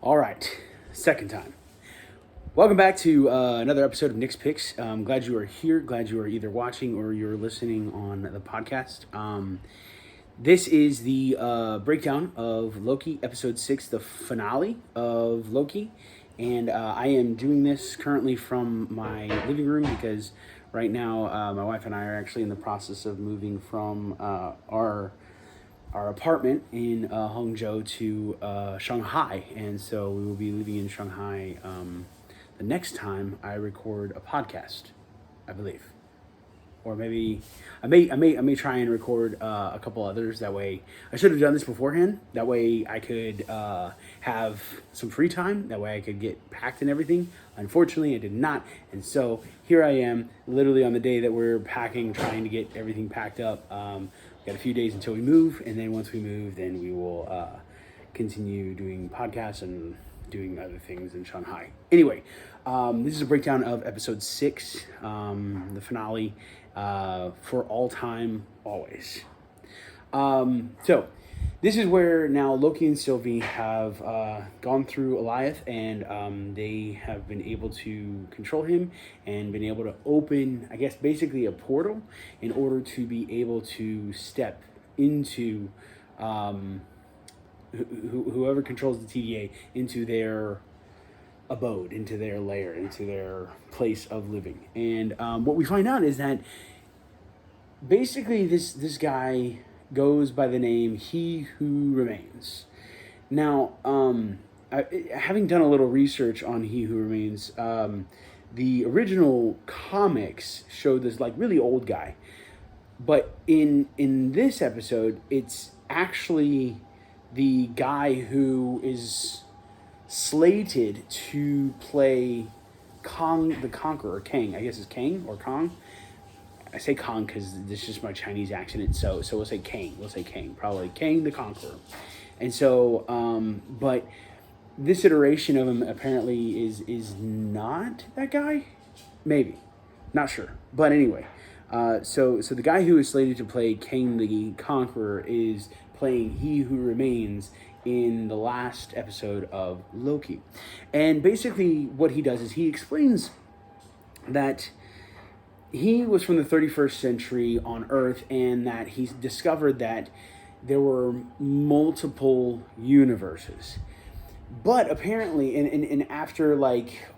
All right, second time. Welcome back to another episode of Nick's Picks. Glad you are here. Glad you are either watching or you're listening on the podcast. This is the breakdown of Loki, episode 6, the finale of Loki. And I am doing this currently from my living room because right now my wife and I are actually in the process of moving from our apartment in Hangzhou to Shanghai, and so we will be living in Shanghai the next time I record a podcast, I believe, or maybe I may try and record a couple others. That way, I should have done this beforehand. That way, I could have some free time. That way, I could get packed and everything. Unfortunately, I did not, and so here I am, literally on the day that we're packing, trying to get everything packed up. Got a few days until we move, and then once we move, then we will continue doing podcasts and doing other things in Shanghai. Anyway, this is a breakdown of episode 6, the finale, for all time, always. So this is where now Loki and Sylvie have gone through Eliath, and they have been able to control him and been able to open, I guess, basically a portal in order to be able to step into whoever controls the TVA into their abode, into their lair, into their place of living. And what we find out is that basically this guy goes by the name He Who Remains. Now, having done a little research on He Who Remains, the original comics showed this like really old guy, but in this episode, it's actually the guy who is slated to play Kong the Conqueror, Kang. I guess it's Kang or Kong. I say Kong because this is just my Chinese accent, so we'll say Kang. We'll say Kang, probably Kang the Conqueror. And so, but this iteration of him apparently is not that guy. Maybe, not sure. But anyway, so the guy who is slated to play Kang the Conqueror is playing He Who Remains in the last episode of Loki. And basically what he does is he explains that he was from the 31st century on Earth, and that he's discovered that there were multiple universes. But apparently, and after like,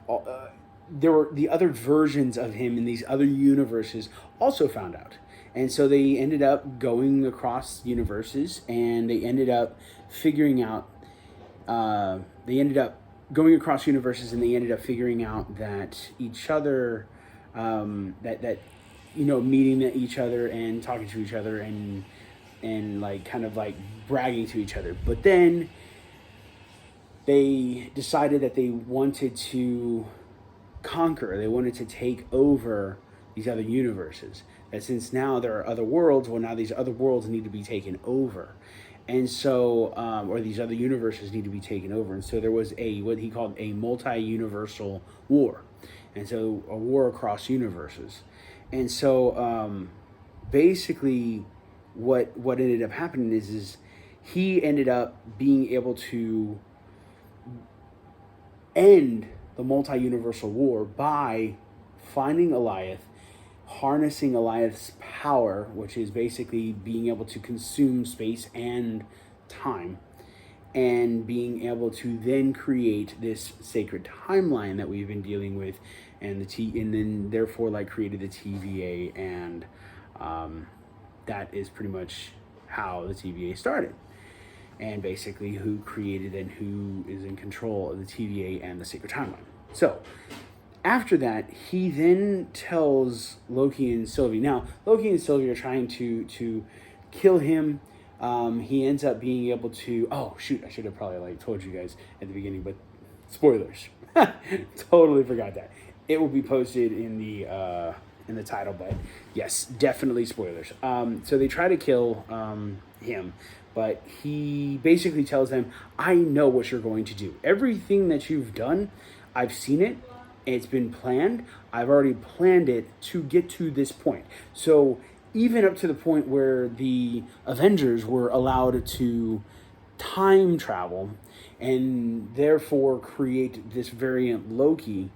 there were the other versions of him in these other universes also found out. And so they ended up going across universes, and they ended up figuring out, going across universes, and they ended up figuring out that each other, meeting each other and talking to each other and like kind of like bragging to each other. But then they decided that they wanted to conquer, they wanted to take over these other universes. That since now there are other worlds, well, now these other worlds need to be taken over. And so, or these other universes need to be taken over. And so there was what he called a multi-universal war. And so a war across universes. And so basically what ended up happening is he ended up being able to end the multi-universal war by finding Eliath, harnessing Eliath's power, which is basically being able to consume space and time, and being able to then create this sacred timeline that we've been dealing with, and then therefore like created the TVA, and that is pretty much how the TVA started, and basically who created and who is in control of the TVA and the sacred timeline. So after that, he then tells Loki and Sylvie. Now, Loki and Sylvie are trying to kill him. He ends up being able to... Oh, shoot, I should have probably told you guys at the beginning, but spoilers. Totally forgot that. It will be posted in the title, but yes, definitely spoilers. So they try to kill him, but he basically tells them, I know what you're going to do. Everything that you've done, I've seen it. It's been planned. I've already planned it to get to this point. So even up to the point where the Avengers were allowed to time travel and therefore create this variant Loki.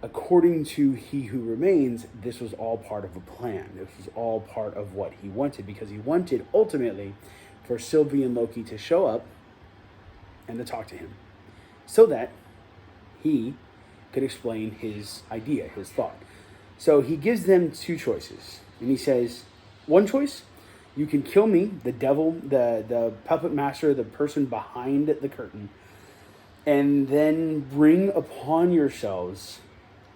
According to He Who Remains, this was all part of a plan. This was all part of what he wanted, because he wanted ultimately for Sylvie and Loki to show up and to talk to him, so that he could explain his idea, his thought. So he gives them two choices, and he says, one choice, you can kill me, the devil, the puppet master, the person behind the curtain, and then bring upon yourselves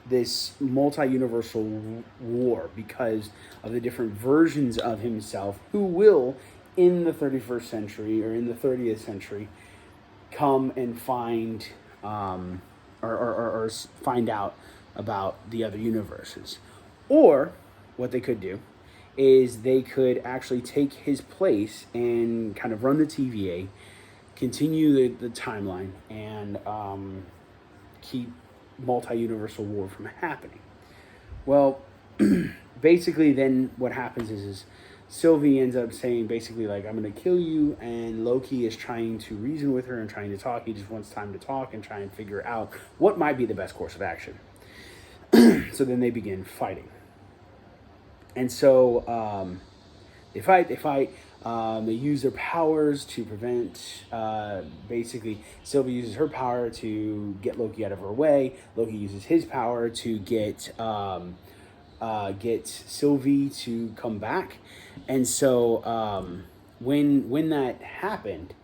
this multi-universal war because of the different versions of himself who will, in the 31st century or in the 30th century, come and find or find out about the other universes. Or what they could do is they could actually take his place and kind of run the TVA, continue the timeline, and keep multi-universal war from happening. Well, basically then what happens is Sylvie ends up saying basically like, I'm going to kill you, and Loki is trying to reason with her and trying to talk. He just wants time to talk and try and figure out what might be the best course of action. So then they begin fighting. And so they fight. They use their powers to prevent, basically, Sylvie uses her power to get Loki out of her way. Loki uses his power to get Sylvie to come back. And so when that happened,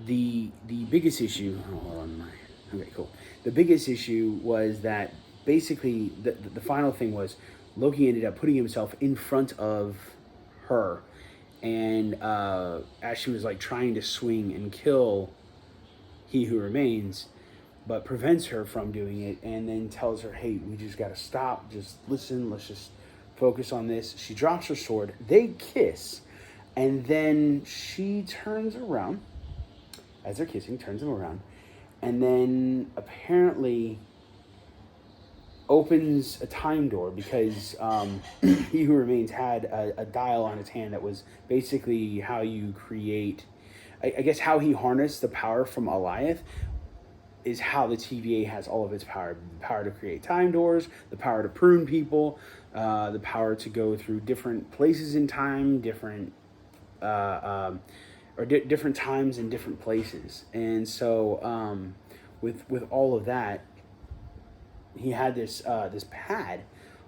the biggest issue, okay, cool. The biggest issue was that basically the final thing was Loki ended up putting himself in front of her, and as she was like trying to swing and kill He Who Remains, but prevents her from doing it, and then tells her, hey, we just gotta stop, just listen, let's just focus on this. She drops her sword, they kiss, and then she turns around as they're kissing, turns him around, and then apparently opens a time door, because He Who Remains had a dial on his hand that was basically how you create, I guess how he harnessed the power from Alioth is how the TVA has all of its power. The power to create time doors, the power to prune people, the power to go through different places in time, different different times and different places. And so with all of that, he had this pad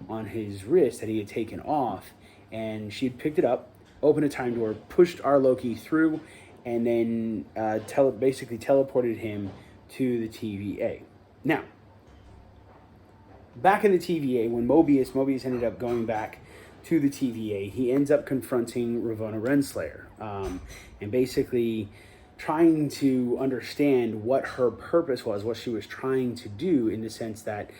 on his wrist that he had taken off, and she had picked it up, opened a time door, pushed our Loki through, and then basically teleported him to the TVA. Now, back in the TVA, when Mobius ended up going back to the TVA, he ends up confronting Ravonna Renslayer, and basically trying to understand what her purpose was, what she was trying to do, in the sense that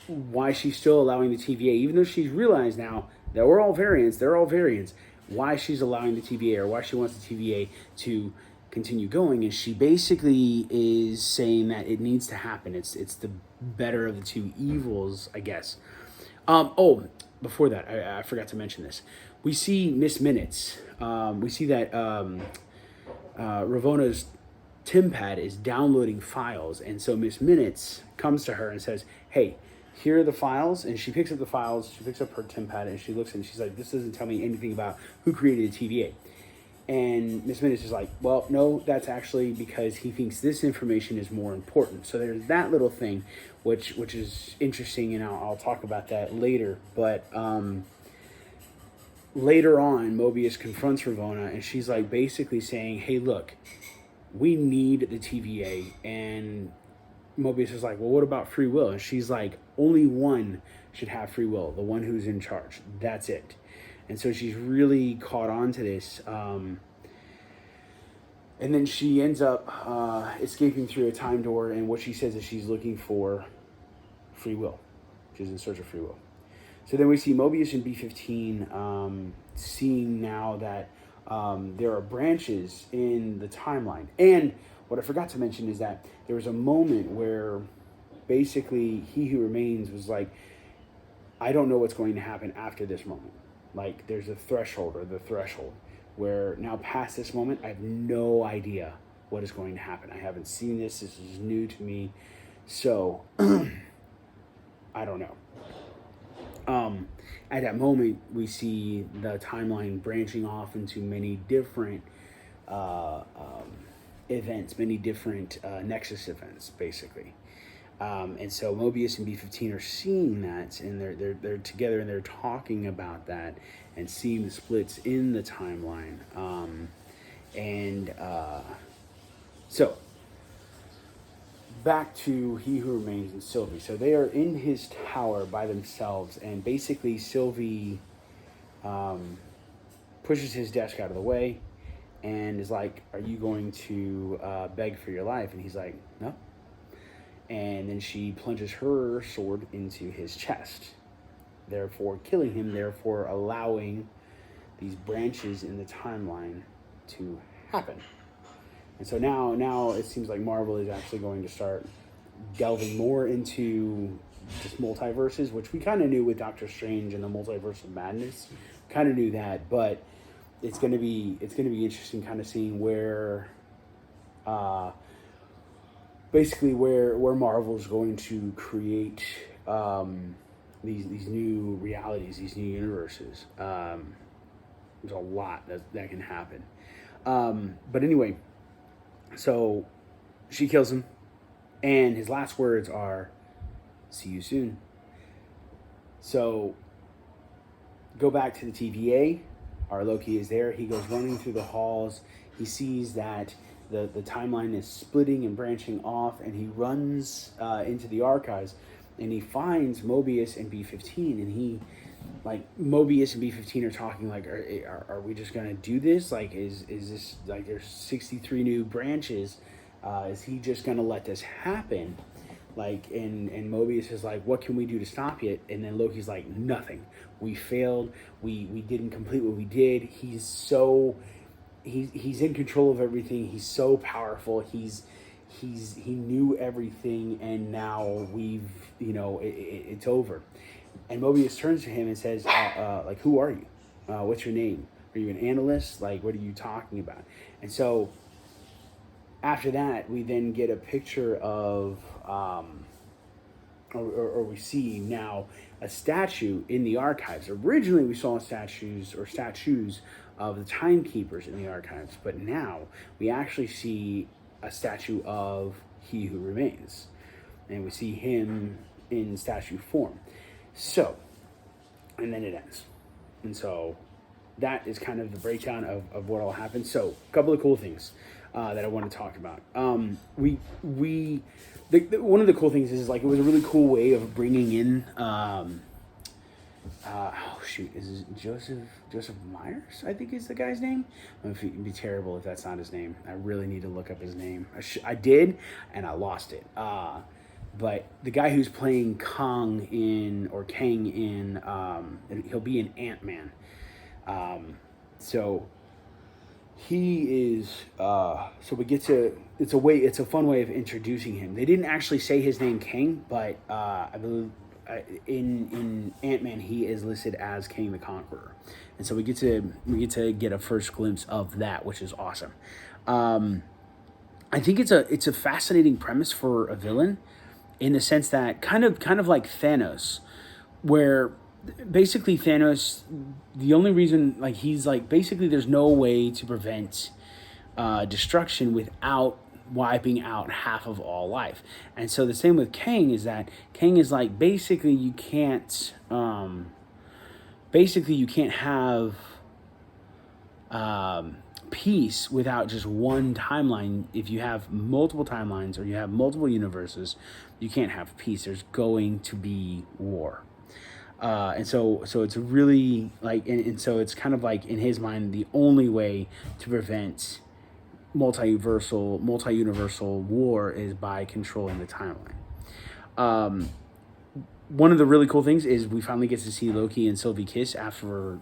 why she's still allowing the TVA, even though she's realized now that they're all variants, why she's allowing the TVA, or why she wants the TVA to continue going. And she basically is saying that it needs to happen. It's the better of the two evils, I guess. Before that, I forgot to mention this. We see Miss Minutes. We see that Ravonna's TimPad is downloading files, and so Miss Minutes comes to her and says, hey, here are the files. And she picks up the files, she picks up her TimPad, and she looks, and she's like, this doesn't tell me anything about who created the TVA. And Miss Minutes is like, well, no, that's actually because he thinks this information is more important. So there's that little thing, which is interesting, and I'll talk about that later. But later on, Mobius confronts Ravonna, and she's like basically saying, hey, look, we need the TVA. And Mobius is like, well, what about free will? And she's like, only one should have free will, the one who's in charge. That's it. And so she's really caught on to this. And then she ends up escaping through a time door, and what she says is she's looking for free will. She's in search of free will. So then we see Mobius and B-15 seeing now that there are branches in the timeline. And what I forgot to mention is that there was a moment where basically He Who Remains was like, I don't know what's going to happen after this moment. Like, there's a threshold, or the threshold. where now past this moment, I have no idea what is going to happen. I haven't seen this. This is new to me. So, I don't know. At that moment, we see the timeline branching off into many different events, many different Nexus events, basically. And so Mobius and B-15 are seeing that, and they're together, and they're talking about that, and seeing the splits in the timeline. So back to He Who Remains and Sylvie. So they are in his tower by themselves, and basically Sylvie pushes his desk out of the way and is like, "Are you going to beg for your life?" And he's like, "No." And then she plunges her sword into his chest, therefore killing him, therefore allowing these branches in the timeline to happen. And so now it seems like Marvel is actually going to start delving more into just multiverses, which we kind of knew with Doctor Strange and the Multiverse of Madness. Kind of knew that, but it's gonna be interesting, kind of seeing where, basically where Marvel is going to create these new realities, these new universes. There's a lot that can happen. But anyway, so she kills him, and his last words are, "See you soon." So go back to the TVA. Our Loki is there. He goes running through the halls. He sees that the timeline is splitting and branching off, and he runs into the archives, and he finds Mobius and B-15, and he, like, Mobius and B-15 are talking like, are we just gonna do this? Like, is this, like, there's 63 new branches, is he just gonna let this happen? Like, and Mobius is like, what can we do to stop it? And then Loki's like, nothing. We failed. We didn't complete what we did. He's in control of everything. He's so powerful. He knew everything, and now it's over. And Mobius turns to him and says, like, who are you? What's your name? Are you an analyst? Like, what are you talking about? And so after that, we then get a picture of, or we see now a statue in the archives. Originally, we saw statues of the timekeepers in the archives, but now we actually see a statue of He Who Remains, and we see him in statue form. So, and then it ends. And so that is kind of the breakdown of what all happened. So, a couple of cool things that I want to talk about. One of the cool things is, like, it was a really cool way of bringing in, is it Joseph Myers, I think is the guy's name? It'd be terrible if that's not his name. I really need to look up his name. I did, and I lost it. But the guy who's playing Kang in, he'll be in Ant-Man. So he is, so we get to, it's a fun way of introducing him. They didn't actually say his name Kang, but I believe in Ant-Man he is listed as Kang the Conqueror. And so we get to get a first glimpse of that, which is awesome. I think it's a fascinating premise for a villain, in the sense that kind of like Thanos, where basically Thanos, the only reason, like, he's like, basically there's no way to prevent destruction without wiping out half of all life. And so the same with Kang, is that Kang is like, basically you can't have peace without just one timeline. If you have multiple timelines, or you have multiple universes, you can't have peace. There's going to be war. And so it's really like, and so it's kind of like, in his mind, the only way to prevent multi-universal war is by controlling the timeline. one of the really cool things is we finally get to see Loki and Sylvie kiss after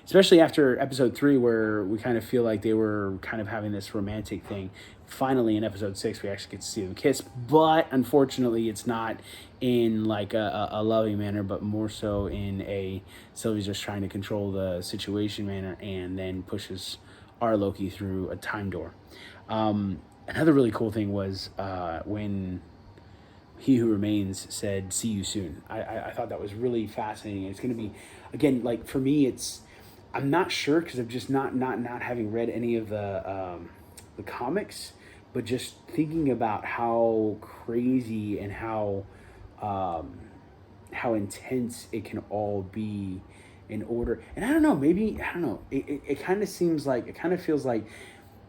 especially after episode 3, where we kind of feel like they were kind of having this romantic thing. Finally, in episode 6, we actually get to see them kiss, but unfortunately, it's not in like a loving manner, but more so in a Sylvie's just trying to control the situation manner, and then pushes our Loki through a time door. Another really cool thing was when He Who Remains said, "See you soon." I thought that was really fascinating. It's going to be, again, like for me, I'm not sure because I'm just not having read any of the comics, but just thinking about how crazy and how intense it can all be in order. And I don't know, maybe I don't know. It kind of seems like, it kind of feels like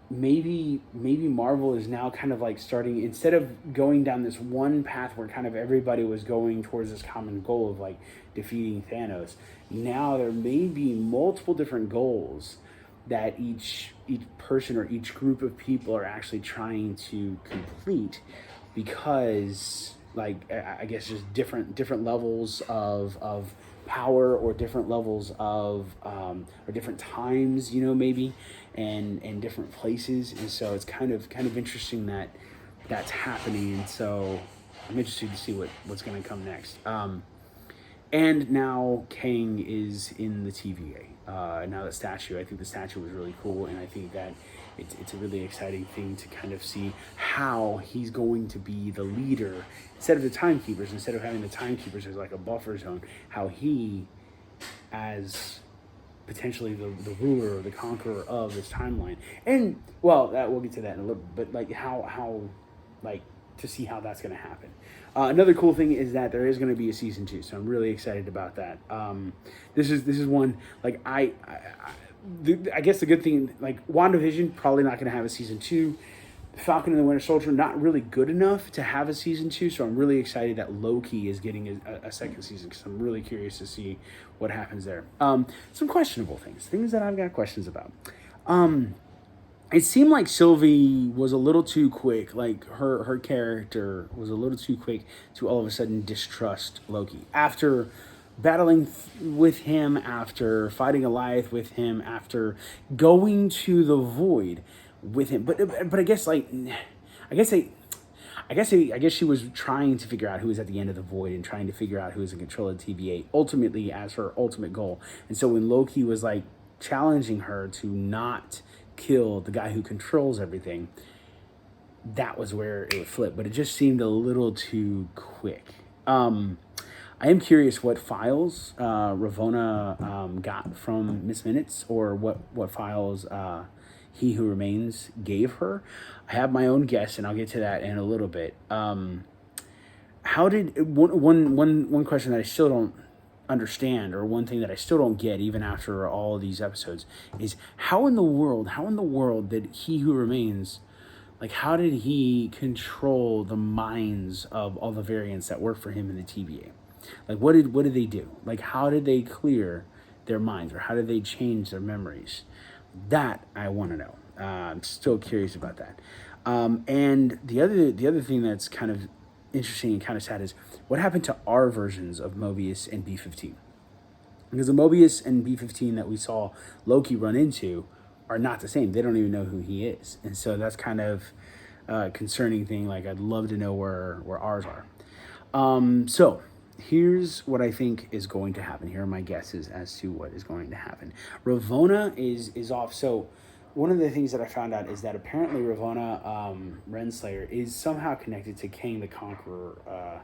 maybe Marvel is now kind of like starting, instead of going down this one path where kind of everybody was going towards this common goal of like defeating Thanos. Now there may be multiple different goals that each person or each group of people are actually trying to complete, because like I guess just different levels of power, or different levels of or different times, maybe, and different places. And so it's kind of interesting that that's happening. And so I'm interested to see what's going to come next. And now Kang is in the TVA. Now the statue, I think the statue was really cool, and I think that it's a really exciting thing to kind of see how he's going to be the leader, instead of the timekeepers, instead of having the timekeepers as like a buffer zone, how he, as potentially the ruler or the conqueror of this timeline. And well, we'll get to that in a little bit, but like how like to see how that's going to happen. Another cool thing is that there is going to be a season 2, so I'm really excited about that. This is one, like I guess the good thing, like WandaVision probably not going to have a season 2. Falcon and the Winter Soldier not really good enough to have a season 2, so I'm really excited that Loki is getting a second season, because I'm really curious to see what happens there. Some questionable things that I've got questions about. It seemed like Sylvie was a little too quick, like her character was a little too quick to all of a sudden distrust Loki. After battling with him, after fighting Goliath with him, after going to the void with him. But I guess she was trying to figure out who was at the end of the void, and trying to figure out who was in control of the TVA ultimately as her ultimate goal. And so when Loki was like challenging her to not kill the guy who controls everything, that was where it would flip. But it just seemed a little too quick. I am curious what files Ravonna got from Miss Minutes, or what files He Who Remains gave her. I have my own guess, and I'll get to that in a little bit. How did one question that I still don't understand, or one thing that I still don't get even after all of these episodes, is how in the world did He Who Remains, like how did he control the minds of all the variants that work for him in the TVA? Like what did they do? Like how did they clear their minds, or how did they change their memories? That I want to know. I'm still curious about that. And the other thing that's kind of interesting and kind of sad is what happened to our versions of Mobius and B-15. Because the Mobius and B-15 that we saw Loki run into are not the same. They don't even know who he is. And so that's kind of a concerning thing. Like I'd love to know where ours are. So here's what I think is going to happen. Here are my guesses as to what is going to happen. Ravonna is off. So one of the things that I found out is that apparently Ravonna Renslayer is somehow connected to Kang the Conqueror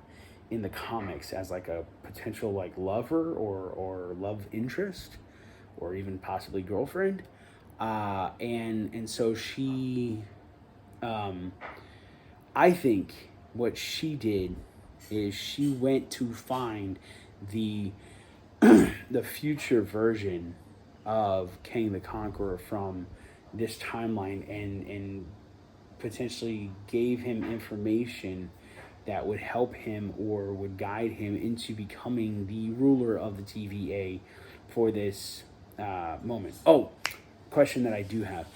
in the comics as like a potential like lover or love interest, or even possibly girlfriend. And so she, I think what she did is she went to find the the future version of Kang the Conqueror from this timeline, and potentially gave him information that would help him or would guide him into becoming the ruler of the TVA for this moment. Oh, question that I do have.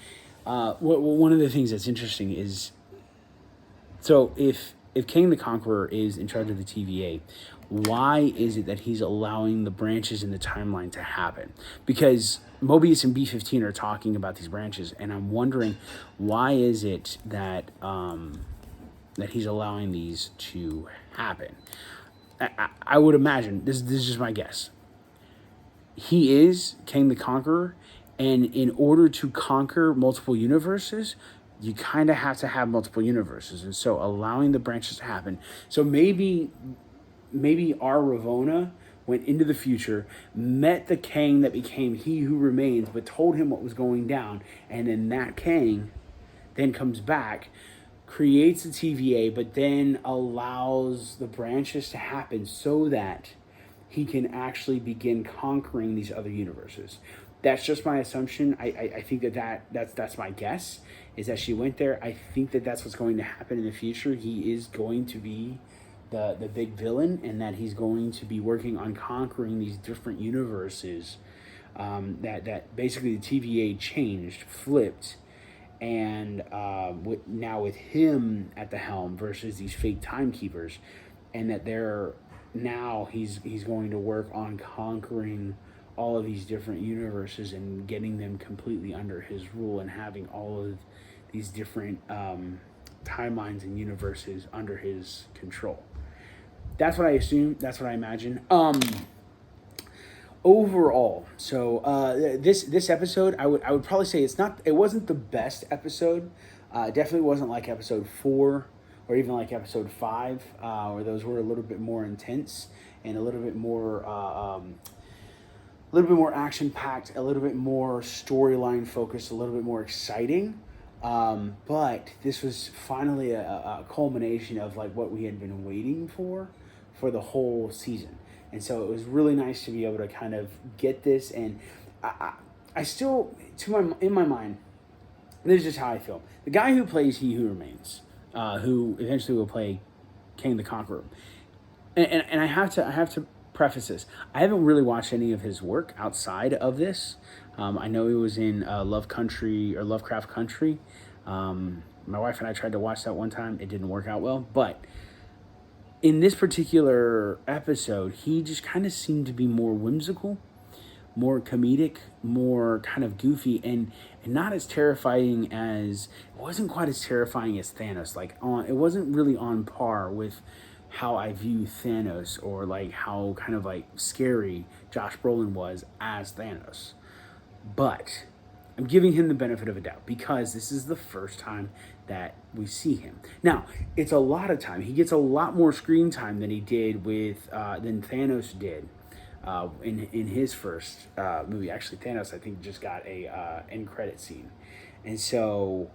One of the things that's interesting is, so if Kang the Conqueror is in charge of the TVA, why is it that he's allowing the branches in the timeline to happen? Because Mobius and B-15 are talking about these branches, and I'm wondering why is it that that he's allowing these to happen. I would imagine, this is just my guess, he is Kang the Conqueror, and in order to conquer multiple universes, you kind of have to have multiple universes, and so allowing the branches to happen. So maybe our Ravonna went into the future, met the Kang that became He Who Remains, but told him what was going down, and then that Kang then comes back, creates a TVA, but then allows the branches to happen so that he can actually begin conquering these other universes. That's just my assumption. I think that's my guess, is that she went there. I think that that's what's going to happen in the future. He is going to be the big villain, and that he's going to be working on conquering these different universes. That basically the TVA changed, flipped, and now with him at the helm versus these fake timekeepers, and that they're now he's going to work on conquering all of these different universes and getting them completely under his rule, and having all of these different timelines and universes under his control. That's what I assume. That's what I imagine. Overall, so this episode, I would probably say it wasn't the best episode. Definitely wasn't like episode 4 or even like episode 5, where those were a little bit more intense and a little bit more action packed, a little bit more storyline focused, a little bit more exciting. But this was finally a culmination of like what we had been waiting for the whole season. And so it was really nice to be able to kind of get this. And I still, in my mind, this is just how I feel. The guy who plays He Who Remains, who eventually will play Kang the Conqueror, and I have to preface this. I haven't really watched any of his work outside of this. I know he was in Love Country or Lovecraft Country. My wife and I tried to watch that one time. It didn't work out well, but in this particular episode, he just kind of seemed to be more whimsical, more comedic, more kind of goofy, and not as terrifying as, it wasn't quite as terrifying as Thanos. It wasn't really on par with how I view Thanos, or like how kind of like scary Josh Brolin was as Thanos. But I'm giving him the benefit of a doubt because this is the first time that we see him. Now, it's a lot of time. He gets a lot more screen time than he did than Thanos did in his first movie. Actually, Thanos, I think, just got a end credit scene, and so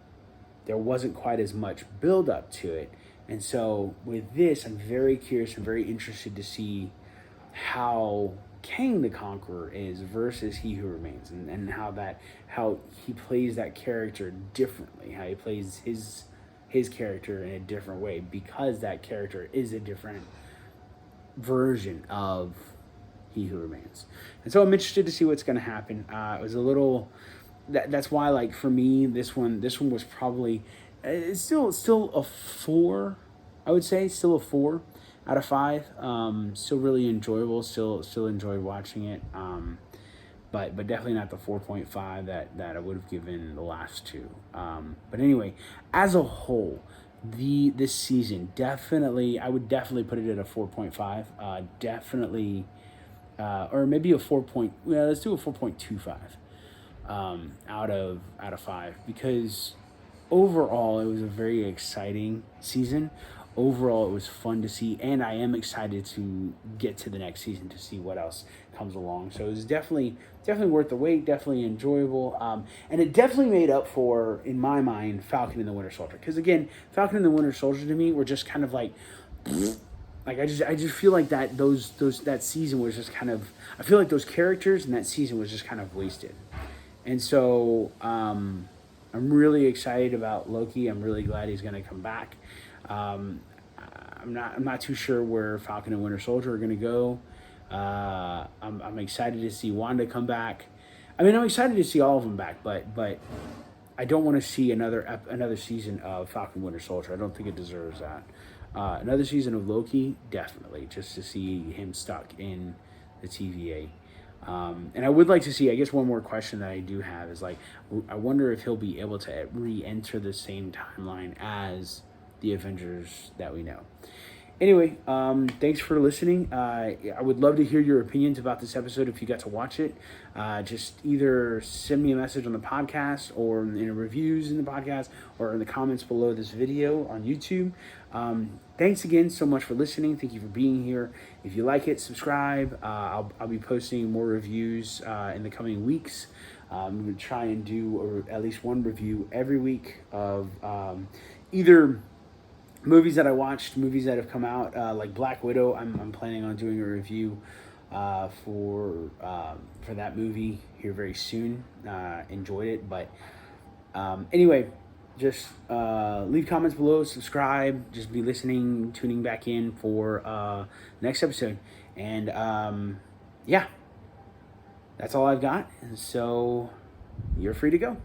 there wasn't quite as much build up to it. And so with this, I'm very curious and very interested to see how Kang the Conqueror is versus He Who Remains, and how he plays that character differently, how he plays his character in a different way, because that character is a different version of He Who Remains. And so I'm interested to see what's going to happen. It was a little that's why, like, for me, this one was probably, it's still a 4, I would say, still a 4 out of 5. Still really enjoyable. Still enjoyed watching it. But definitely not the 4.5 that I would have given the last two. But anyway, as a whole, this season I would definitely put it at a 4.5. Definitely, or maybe a 4. Let's do a 4.25 out of 5, because overall it was a very exciting season. Overall, it was fun to see, and I am excited to get to the next season to see what else comes along. So it was definitely worth the wait, definitely enjoyable, and it definitely made up for, in my mind, Falcon and the Winter Soldier. Because again, Falcon and the Winter Soldier to me were just kind of like I just feel like that season was just kind of, I feel like those characters and that season was just kind of wasted. And so I'm really excited about Loki. I'm really glad he's going to come back. I'm not too sure where Falcon and Winter Soldier are going to go. I'm excited to see Wanda come back. I mean, I'm excited to see all of them back, but I don't want to see another season of Falcon Winter Soldier. I don't think it deserves that. Another season of Loki, definitely, just to see him stuck in the TVA. And I would like to see, I guess one more question that I do have is like, I wonder if he'll be able to re-enter the same timeline as the Avengers that we know. Anyway, thanks for listening. I would love to hear your opinions about this episode if you got to watch it. Just either send me a message on the podcast or in the reviews in the podcast or in the comments below this video on YouTube. Thanks again so much for listening. Thank you for being here. If you like it, subscribe. I'll be posting more reviews in the coming weeks. I'm going to try and do at least one review every week of either movies that I watched, movies that have come out, like Black Widow. I'm planning on doing a review for that movie here very soon. Enjoyed it, but anyway, just leave comments below, subscribe, just be listening, tuning back in for next episode, and yeah, that's all I've got. So you're free to go.